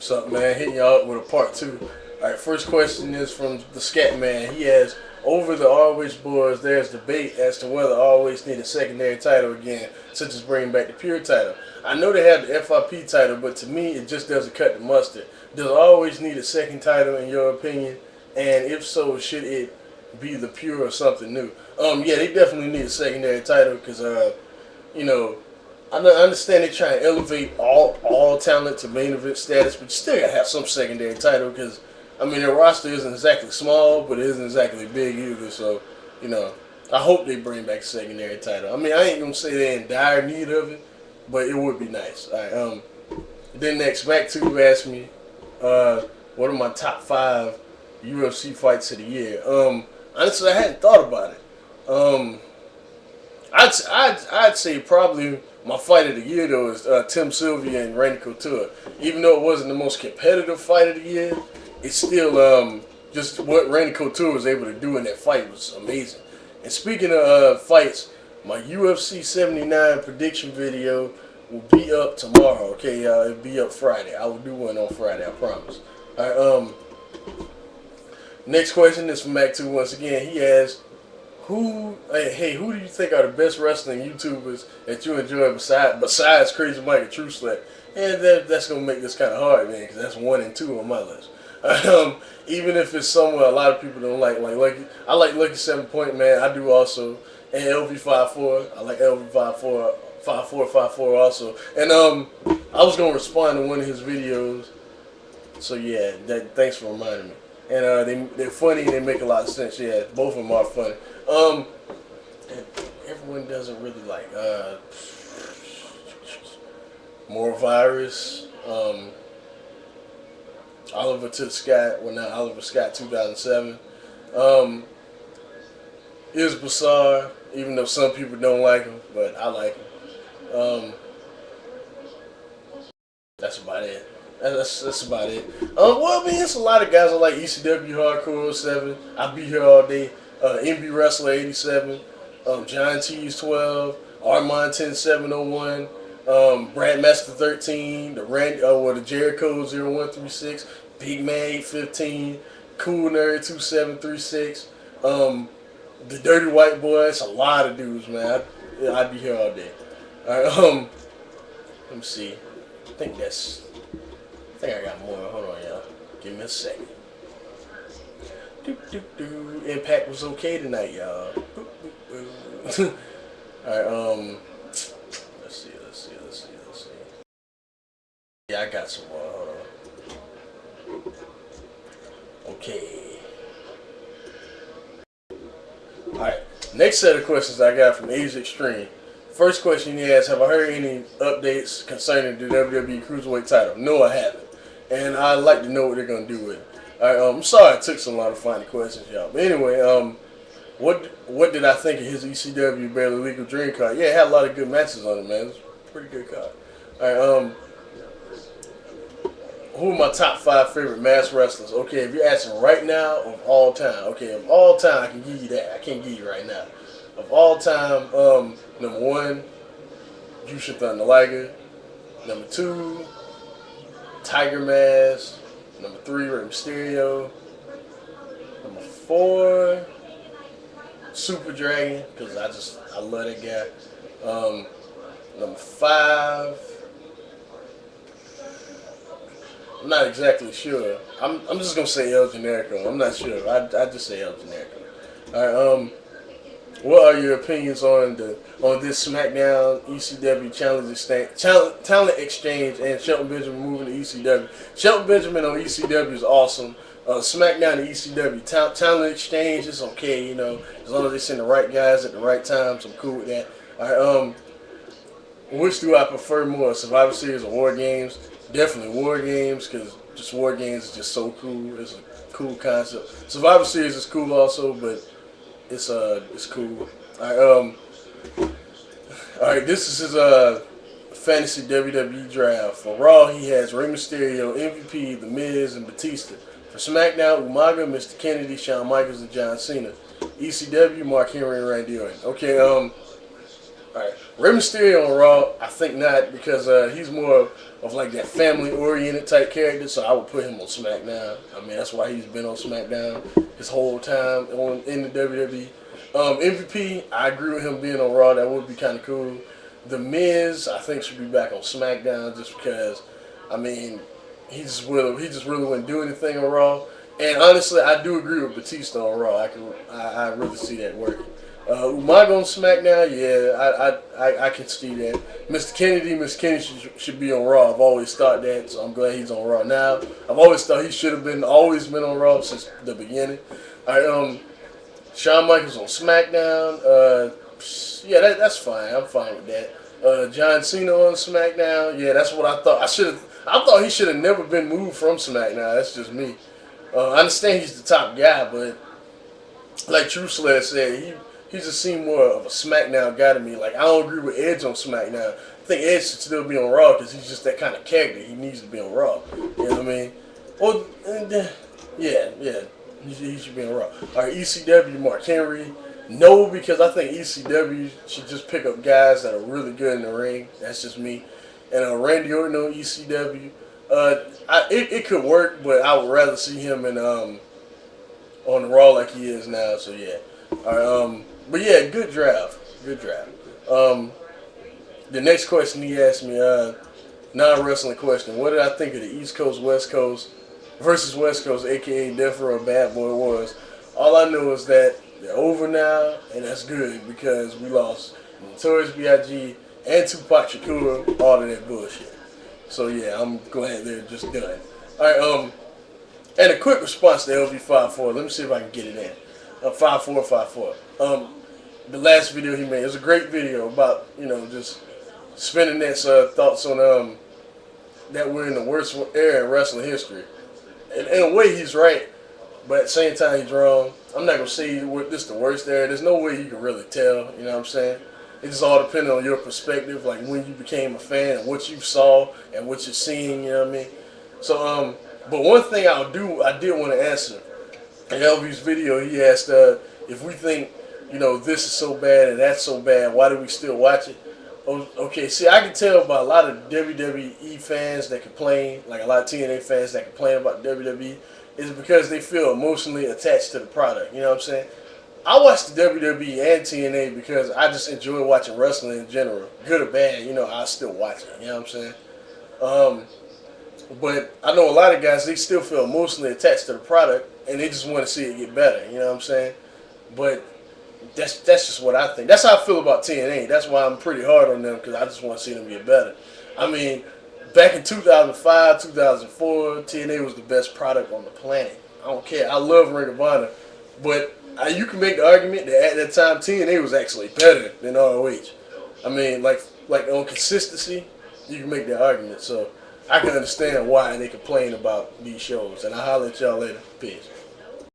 What's up, man? Hitting y'all up with a part two. Alright, first question is from the Scat Man. He has, over the ROH boards, there's debate as to whether ROH need a secondary title again, such as bringing back the Pure title. I know they have the FIP title, but to me, it just doesn't cut the mustard. Does ROH need a second title, in your opinion? And if so, should it be the Pure or something new? Yeah, they definitely need a secondary title because, you know, I understand they're trying to elevate all talent to main event status, but you still gotta have some secondary title because, I mean, their roster isn't exactly small, but it isn't exactly big either. So, you know, I hope they bring back a secondary title. I mean, I ain't gonna say they're in dire need of it, but it would be nice. All right, then next, back to asked me, what are my top 5 UFC fights of the year? Honestly, I hadn't thought about it. I'd say probably my fight of the year though is Tim Sylvia and Randy Couture. Even though it wasn't the most competitive fight of the year, it's still just what Randy Couture was able to do in that fight was amazing. And speaking of fights, my UFC 79 prediction video will be up tomorrow. Okay, it'll be up Friday. I will do one on Friday, I promise. All right. Next question is from Mac2 once again. He asks, who do you think are the best wrestling YouTubers that you enjoy besides Crazy Mike and True Slack? And that's gonna make this kind of hard, man, because that's 1 and 2 on my list. Even if it's somewhere a lot of people don't like I like Lucky 7 Point Man. I do also, and LV54. I like LV54 also. And I was gonna respond to one of his videos. So yeah, thanks for reminding me. And they're funny and they make a lot of sense. Yeah, both of them are funny. And everyone doesn't really like More Virus, Oliver to the Sky, well not Oliver Scott 2007. Is Bizarre, even though some people don't like him, but I like him. That's about it. That's about it. Well, I mean, it's a lot of guys I like. ECW Hardcore 07. I'll be here all day. MB Wrestler 87. John T's 12. Armand 10701. Brad Master 13. The Jericho 0136. Big Man 815. Cool Nerd 2736. The Dirty White Boy. It's a lot of dudes, man. I'd be here all day. All right. Let me see. I think I got more. Hold on, y'all. Give me a second. Impact was okay tonight, y'all. Alright, let's see. Yeah, I got some more. Hold on. Okay. Alright, next set of questions I got from Asia Extreme. First question he asked, have I heard any updates concerning the WWE Cruiserweight title? No, I haven't. And I'd like to know what they're going to do with it. Alright, I'm sorry it took so long to find the questions, y'all. But anyway, what did I think of his ECW Barely Legal Dream card? Yeah, it had a lot of good matches on it, man. It was a pretty good card. Alright, who are my top 5 favorite masked wrestlers? Okay, if you're asking right now, of all time. Okay, of all time, I can give you that. I can't give you right now. Of all time, number 1, Jushin Thunder Liger. Number 2, Tiger Mask. Number 3, Rey Mysterio. Number 4, Super Dragon, because I love that guy. Number 5, I'm not exactly sure. I'm just gonna say El Generico. I'm not sure. I just say El Generico. All right. What are your opinions on this SmackDown ECW Talent Exchange and Shelton Benjamin moving to ECW? Shelton Benjamin on ECW is awesome. SmackDown and ECW Talent Exchange is okay, you know, as long as they send the right guys at the right times. I'm cool with that. All right. Which do I prefer more, Survivor Series or War Games? Definitely War Games, because just War Games is just so cool. It's a cool concept. Survivor Series is cool also, but it's cool. Alright, this is his fantasy WWE draft. For Raw, he has Rey Mysterio, MVP, The Miz, and Batista. For SmackDown, Umaga, Mr. Kennedy, Shawn Michaels, and John Cena. ECW, Mark Henry, and Randy Orton. Okay, alright. Rey Mysterio on Raw, I think not, because he's more of like that family-oriented type character, so I would put him on SmackDown. I mean, that's why he's been on SmackDown his whole time in the WWE. MVP, I agree with him being on Raw. That would be kind of cool. The Miz, I think, should be back on SmackDown just because, I mean, he just really wouldn't do anything on Raw. And honestly, I do agree with Batista on Raw. I really see that working. Umaga on SmackDown, yeah, I can see that. Mr. Kennedy should be on Raw. I've always thought that, so I'm glad he's on Raw now. I've always thought he should have always been on Raw since the beginning. All right, Shawn Michaels on SmackDown. Yeah, that's fine. I'm fine with that. John Cena on SmackDown. Yeah, that's what I thought. I thought he should have never been moved from SmackDown. That's just me. I understand he's the top guy, but like True Slayer said, he just seemed more of a SmackDown guy to me. Like, I don't agree with Edge on SmackDown. I think Edge should still be on Raw because he's just that kind of character. He needs to be on Raw. You know what I mean? Or, yeah, he should be on Raw. All right, ECW, Mark Henry. No, because I think ECW should just pick up guys that are really good in the ring. That's just me. And Randy Orton on ECW. It could work, but I would rather see him in on the Raw like he is now. So yeah. All right. But yeah, good draft. Good draft. The next question he asked me, non-wrestling question. What did I think of the East Coast, West Coast versus West Coast, aka Death Row Bad Boy Wars? All I know is that they're over now, and that's good because we lost Notorious B.I.G. and Tupac Shakur, all of that bullshit. So yeah, I'm glad they're just done. All right, and a quick response to LV54. Let me see if I can get it in. 5454. The last video he made, it was a great video about, just spending that thoughts on that we're in the worst era in wrestling history. And in a way, he's right, but at the same time, he's wrong. I'm not gonna say this is the worst era. There's no way you can really tell. You know what I'm saying? It just all depends on your perspective, like when you became a fan and what you saw and what you're seeing. You know what I mean? So, but one thing I did want to answer. In LV's video, he asked if we think, this is so bad and that's so bad, why do we still watch it? Okay, see, I can tell by a lot of WWE fans that complain, like a lot of TNA fans that complain about WWE, is because they feel emotionally attached to the product. You know what I'm saying? I watch the WWE and TNA because I just enjoy watching wrestling in general. Good or bad, I still watch it. You know what I'm saying? But I know a lot of guys, they still feel emotionally attached to the product and they just want to see it get better. You know what I'm saying? But that's just what I think. That's how I feel about TNA. That's why I'm pretty hard on them, because I just want to see them get better. I mean, back in 2005, 2004, TNA was the best product on the planet. I don't care. I love Ring of Honor. But you can make the argument that at that time, TNA was actually better than ROH. I mean, like on consistency, you can make that argument. So I can understand why they complain about these shows. And I'll holler at y'all later. Peace.